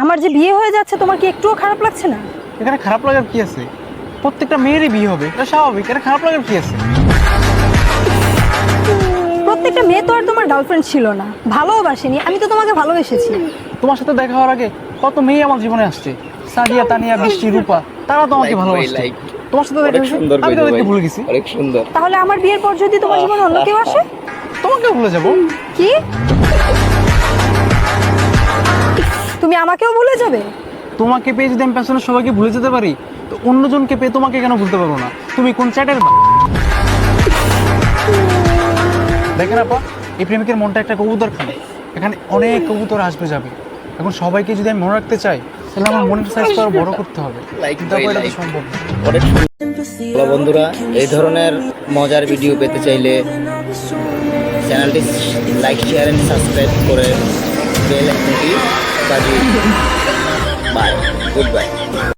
আমার যে বিয়ে হয়ে যাচ্ছে তোমার কি একটুও খারাপ লাগছে না? এখানে খারাপ লাগার কি আছে? প্রত্যেকটা মেয়েরই বিয়ে হবে, এটা স্বাভাবিক। এটা খারাপ লাগার কি আছে? প্রত্যেকটা মেয়ে তো আর তোমার গার্লফ্রেন্ড ছিল না, ভালোবাসেনি। আমি তো তোমাকে ভালোবেসেছি। তোমার সাথে দেখা হওয়ার আগে কত মেয়ে আমার জীবনে আসছে, সাদিয়া, তানিয়া, বৃষ্টি, রূপা, তারা তো আমাকে ভালোবাসছে। তোমার সাথে দেখা হয়েছে, আমি তাদেরকে ভুলে গেছি। অনেক সুন্দর। তাহলে আমার বিয়ের পর যদি তোমার জীবনে অন্য কেউ আসে? তোমাকেও ভুলে যাবো। কি তুমি আমাকেও ভুলে যাবে? তোমাকে পেয়ে যদি আমি পেছনে সবাইকে ভুলে যেতে পারি, তো অন্যজনকে পেয়ে তোমাকে কেন ভুলতে পারবো না? তুমি কোন চ্যাটের দেখেন আপা, এই প্রেমিকের মনটা একটা কবুতর খানে। এখানে অনেক কবুতর আসবে যাবে। এখন সবাইকে যদি আমি মনে রাখতে চাই, তাহলে আমার মনের সাইজটা আরো বড় করতে হবে। কিন্তু আপা, এটা তো সম্ভব না। অনেক সুন্দর। বন্ধুরা, এই ধরনের মজার ভিডিও পেতে চাইলে চ্যানেলটি লাইক, শেয়ার এন্ড সাবস্ক্রাইব করে বেল আইকনটি বাজিয়ে দিন। Bye, good by.